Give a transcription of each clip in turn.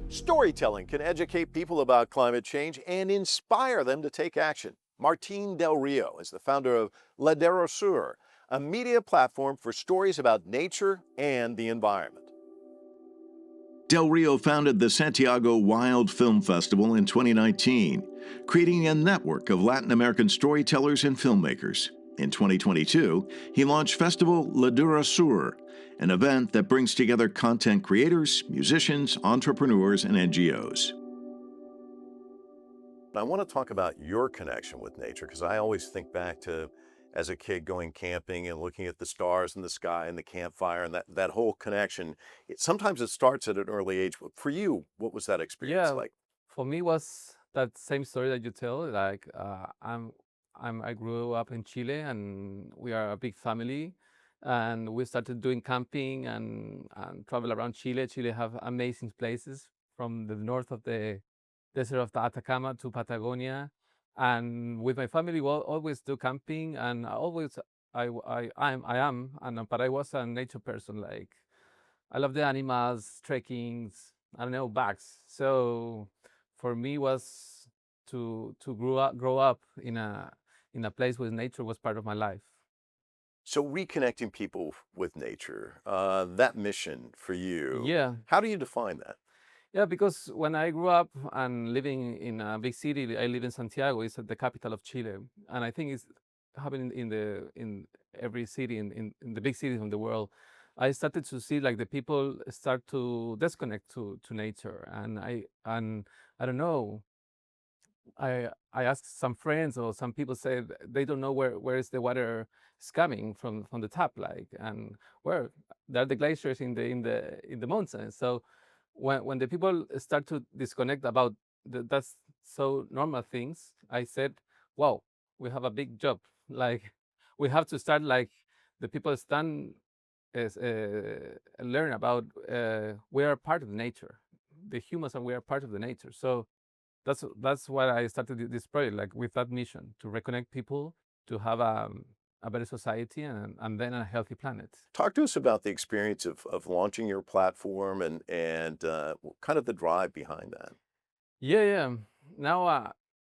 Storytelling can educate people about climate change and inspire them to take action. Martín Del Rio is the founder of Ladera Sur, a media platform for stories about nature and the environment. Del Rio founded the Santiago Wild Film Festival in 2019, creating a network of Latin American storytellers and filmmakers. In 2022, he launched Festival Ladera Sur, an event that brings together content creators, musicians, entrepreneurs, and NGOs. I want to talk about your connection with nature because I always think back to as a kid going camping and looking at the stars in the sky and the campfire and that whole connection. Sometimes it starts at an early age. But for you, what was that experience Yeah, like? for me was that same story that you tell. Like I grew up in Chile, and we are a big family, and we started doing camping and travel around Chile. Chile have amazing places from the north of the desert of the Atacama to Patagonia, and with my family we'll always do camping, and I am, and but I was a nature person. Like I love the animals, trekkings, I don't know, bags. So for me was to grow up in a place where nature was part of my life. So reconnecting people with nature, that mission for you, Yeah, how do you define that? yeah, because when I grew up and living in a big city, I live in Santiago. It's the capital of Chile, and I think it's happening in every city in the big cities of the world. I started to see like the people start to disconnect to nature, and I don't know. I asked some friends or some people say they don't know where is the water is coming from the tap, like, and where there are the glaciers in the mountains. So when the people start to disconnect about that's so normal things, I said, wow, we have a big job. Like we have to start like the people stand is learn about we are part of nature, the humans, and we are part of the nature. So that's why I started this project, like with that mission to reconnect people, to have a better society, and then a healthy planet. Talk to us about the experience of launching your platform and kind of the drive behind that. Yeah, yeah. Now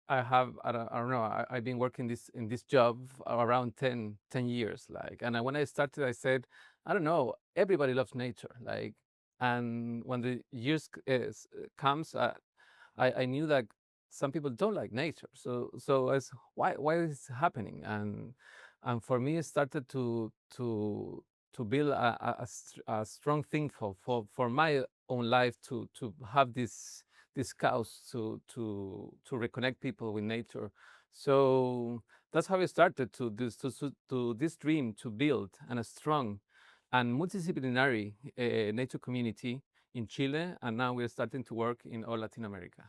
I don't know. I've been working in this job around 10 years. Like, and when I started, I said, I don't know. Everybody loves nature. Like, and when the years comes, I knew that some people don't like nature. So as why is this happening? And for me, it started to build a strong thing for my own life to have this cause to reconnect people with nature. So that's how I started to this dream to build a strong and multidisciplinary nature community in Chile, and now we're starting to work in all Latin America.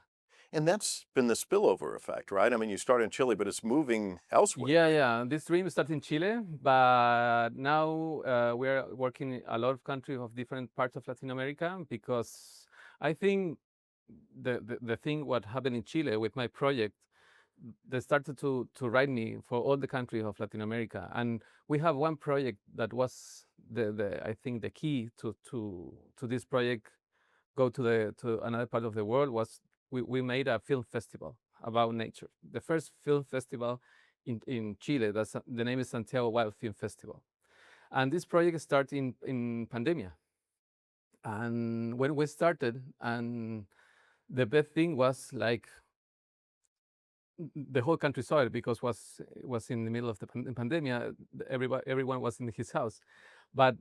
And that's been the spillover effect, right? I mean, you start in Chile, but it's moving elsewhere. Yeah, yeah. This dream started in Chile, but now we're working in a lot of countries of different parts of Latin America because I think the thing what happened in Chile with my project, they started to write me for all the countries of Latin America, and we have one project that was the I think the key to this project go to another part of the world was we made a film festival about nature. The first film festival in Chile. The name is Santiago Wild Film Festival. And this project started in pandemia. And when we started, and the best thing was like the whole country saw it because was in the middle of the pandemia. Everyone was in his house, but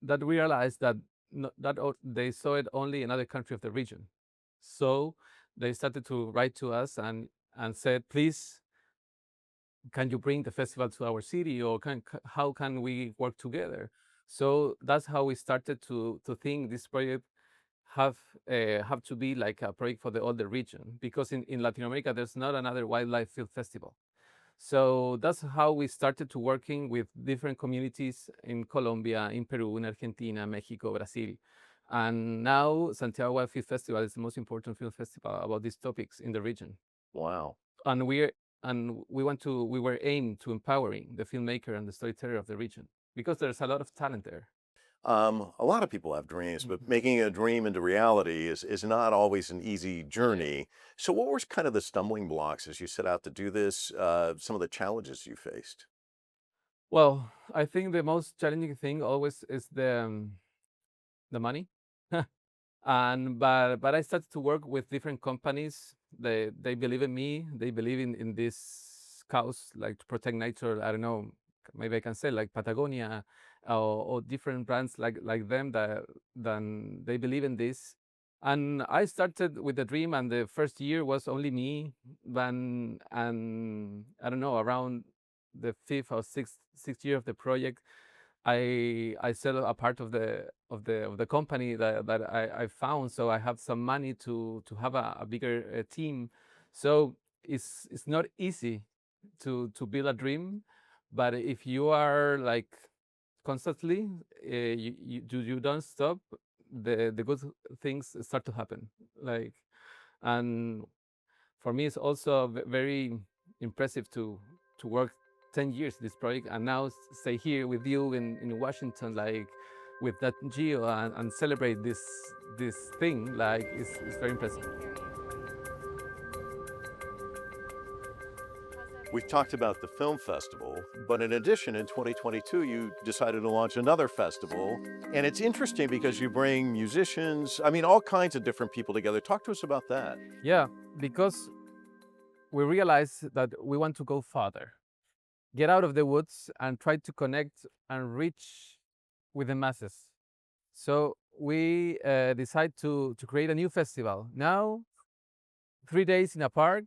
that realized that they saw it only in other country of the region. So they started to write to us and said, please, can you bring the festival to our city, or how can we work together? So that's how we started to think this project have to be like a project for the older region, because in Latin America there's not another wildlife film festival. So that's how we started to working with different communities in Colombia, in Peru, in Argentina, Mexico, Brazil. And now Santiago Wild Film Festival is the most important film festival about these topics in the region. Wow. And we were aimed to empowering the filmmaker and the storyteller of the region, because there's a lot of talent there. A lot of people have dreams, but Mhm. making a dream into reality is not always an easy Yeah. journey. So, what were kind of the stumbling blocks as you set out to do this? Some of the challenges you faced? Well, I think the most challenging thing always is the money. And but I started to work with different companies. They believe in me. They believe in this cause, like to protect nature. I don't know, maybe I can say like Patagonia, or different brands like them that then they believe in this. And I started with the dream, and the first year was only me. And I don't know, around the fifth or sixth year of the project, I sell a part of the company that I found, so I have some money to have a bigger team. So it's not easy to build a dream, but if you are like constantly, you don't stop, the good things start to happen. Like, and for me, it's also very impressive to work 10 years this project, and now stay here with you in Washington, like with that Geo, and celebrate this thing. Like, it's very impressive. We've talked about the film festival, but in addition, in 2022, you decided to launch another festival. And it's interesting because you bring musicians, I mean, all kinds of different people together. Talk to us about that. Yeah, because we realize that we want to go farther, get out of the woods, and try to connect and reach with the masses. So we decide to create a new festival now, 3 days in a park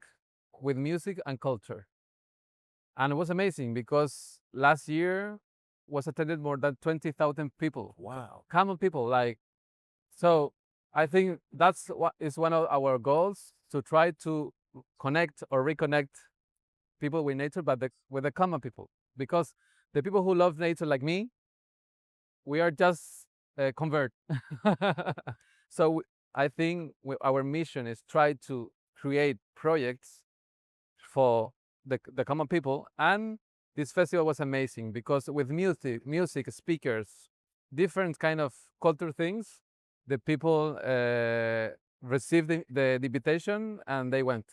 with music and culture. And it was amazing because last year was attended more than 20,000 people. Wow. Common people, like. So I think that's what is one of our goals, to try to connect or reconnect people with nature, but with the common people, because the people who love nature like me, we are just convert. So I think our mission is try to create projects for the common people. And this festival was amazing because with music, speakers, different kind of culture things, the people received the invitation and they went.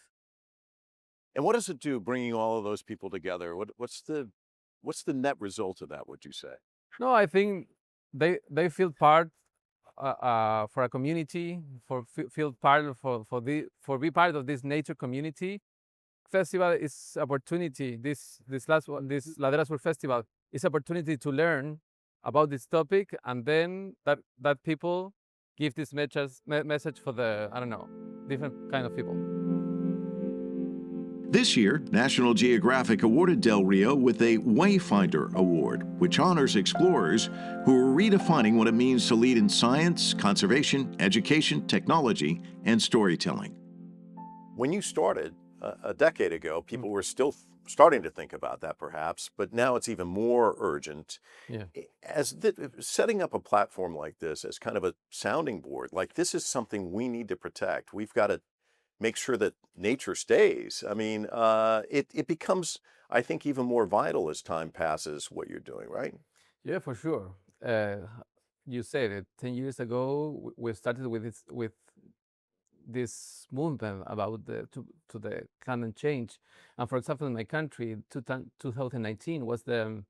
And what does it do bringing all of those people together? What's the net result of that, would you say? No, I think they feel part for a community, feel part for be part of this nature community. Festival is opportunity. This last one, this Ladera Sur festival, is opportunity to learn about this topic, and then that people give this message for the, I don't know, different kind of people. This year, National Geographic awarded Del Rio with a Wayfinder Award, which honors explorers who are redefining what it means to lead in science, conservation, education, technology, and storytelling. When you started a decade ago, Mm. people were still starting to think about that perhaps, but now it's even more urgent. Yeah. Setting up a platform like this as kind of a sounding board, like this is something we need to protect. We've got to make sure that nature stays. I mean, it becomes, I think, even more vital as time passes what you're doing, right? Yeah, for sure. You said it. 10 years ago, we started with this movement about to the climate change. And for example, in my country, 2019 was the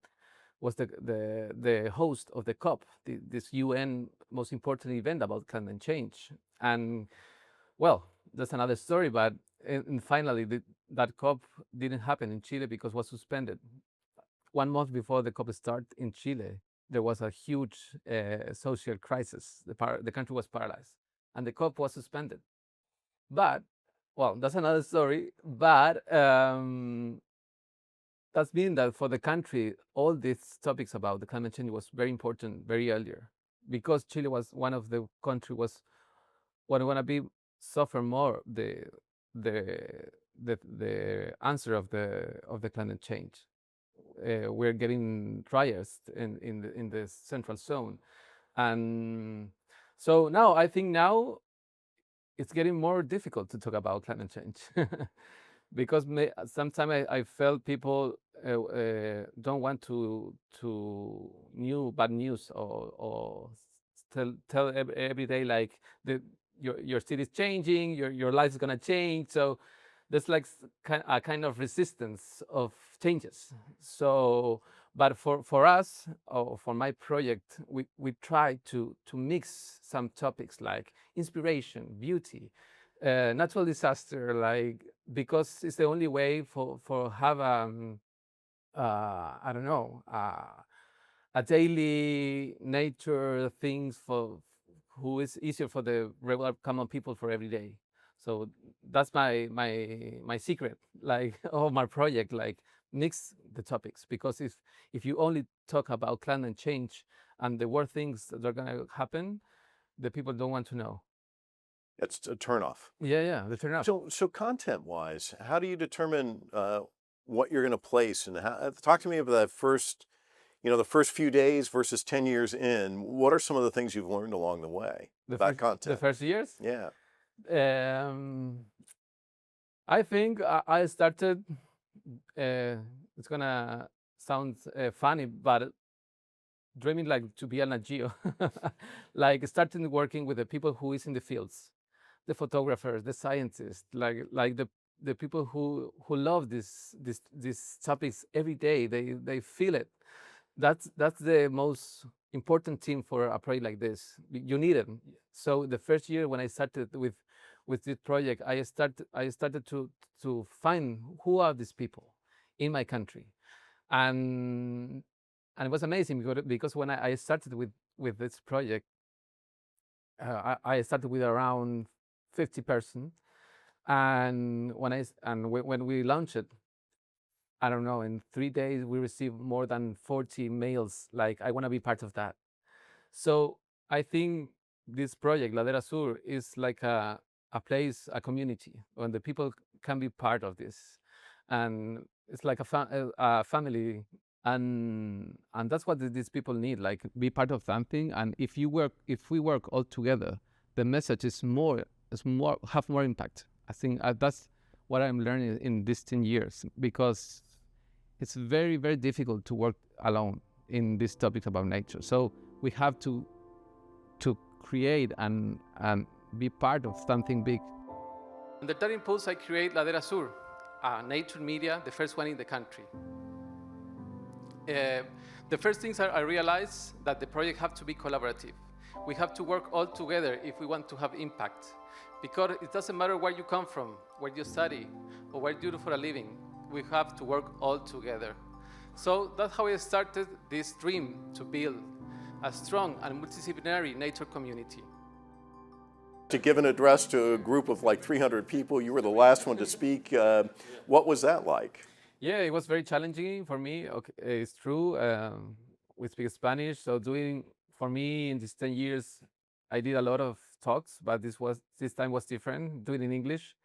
host of the COP, this UN most important event about climate change. And well, that's another story. But and finally, that COP didn't happen in Chile because it was suspended. 1 month before the COP start in Chile, there was a huge social crisis. The country was paralyzed, and the COP was suspended. But well, that's another story. But that's mean that for the country, all these topics about the climate change was very important very earlier, because Chile was one of the country was what wanna be suffer more the answer of the climate change. We're getting driest in the central zone, and so now I think now it's getting more difficult to talk about climate change. because sometimes I felt people don't want to new bad news, or tell every day like your city is changing, your life is gonna change. So there's like a kind of resistance of changes. So, but for us, or for my project, we try to mix some topics like inspiration, beauty, natural disaster, like, because it's the only way for have I don't know, a daily nature things for who is easier for the regular common people for every day. So that's my secret, like, of my project, like, mix the topics, because if you only talk about climate change and the worst things that are gonna happen, the people don't want to know. It's a turnoff. Yeah, the turn up. So content-wise, how do you determine what you're going to place, and talk to me about that first, the first few days versus 10 years in. What are some of the things you've learned along the way about The content? first years. Yeah. I think I started. It's gonna sound funny, but dreaming like to be a Nat Geo, like starting working with the people who is in the fields, the photographers, the scientists, like the people who love these topics every day. They feel it. That's the most important team for a project like this. You need it. So the first year when I started with this project, I started to find who are these people in my country, and it was amazing, because when I started with this project, I started with around 50 person, and when we launched it, I don't know, in 3 days we received more than 40 mails like, I want to be part of that. So I think this project, Ladera Sur, is like a place, a community, when the people can be part of this, and it's like a family, and that's what these people need, like, be part of something. And if we work all together, the message is more have more impact. I think that's what I'm learning in these 10 years, because it's very, very difficult to work alone in these topics about nature. So we have to create and be part of something big. In the third impulse, I create Ladera Sur, a nature media, the first one in the country. The first things I realized that the project have to be collaborative. We have to work all together if we want to have impact, because it doesn't matter where you come from, where you study, or where you do for a living. We have to work all together. So that's how I started this dream to build a strong and multidisciplinary nature community. To give an address to a group of like 300 people, you were the last one to speak. What was that like? Yeah, it was very challenging for me. Okay, it's true. We speak Spanish, so for me in these 10 years, I did a lot of talks, but this time was different, doing in English,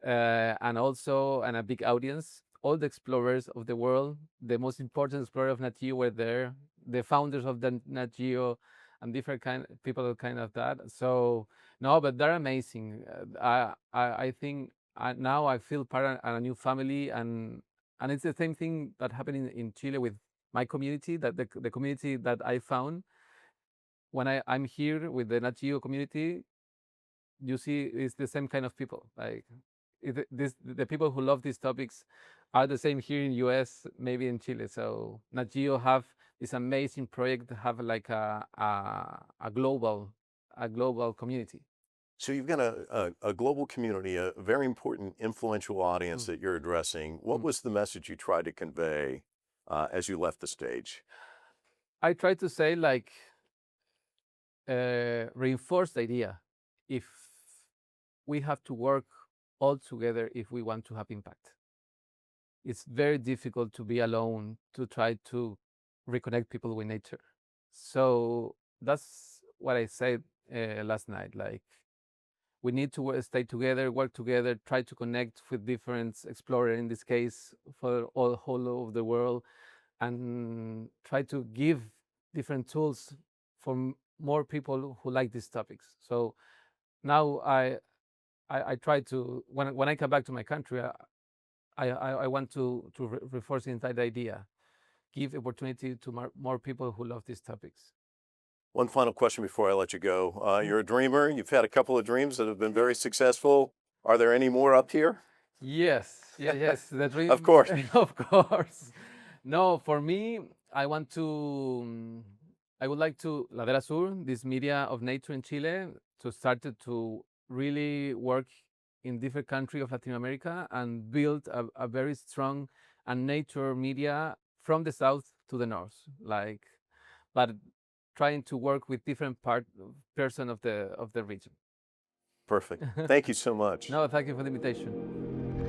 and also and a big audience. All the explorers of the world, the most important explorer of Nat Geo were there, the founders of the Nat Geo, and different people kind of that. So no, but they're amazing. I think now I feel part of a new family, and it's the same thing that happened in Chile with my community, that the community that I found when I'm here with the Nat Geo community. You see, it's the same kind of people. Like, the people who love these topics are the same here in US, maybe in Chile. So Nat Geo have this amazing project to have like a global community. So you've got a global community, a very important, influential audience that you're addressing. What was the message you tried to convey as you left the stage? I try to say, like, reinforce the idea. If we have to work all together if we want to have impact. It's very difficult to be alone to try to reconnect people with nature. So that's what I said last night. Like, we need to stay together, work together, try to connect with different explorers, in this case, for whole of the world, and try to give different tools for more people who like these topics. So now I try to, when I come back to my country, I want to reinforce that idea, give opportunity to more people who love these topics. One final question before I let you go. You're a dreamer. You've had a couple of dreams that have been very successful. Are there any more up here? Yes, yes, the dream. Of course. Of course. No, for me, I want to. I would like to Ladera Sur, this media of nature in Chile, to start to really work in different countries of Latin America and build a very strong and nature media from the south to the north, like, but trying to work with different person of the region. Perfect. Thank you so much. No, thank you for the invitation.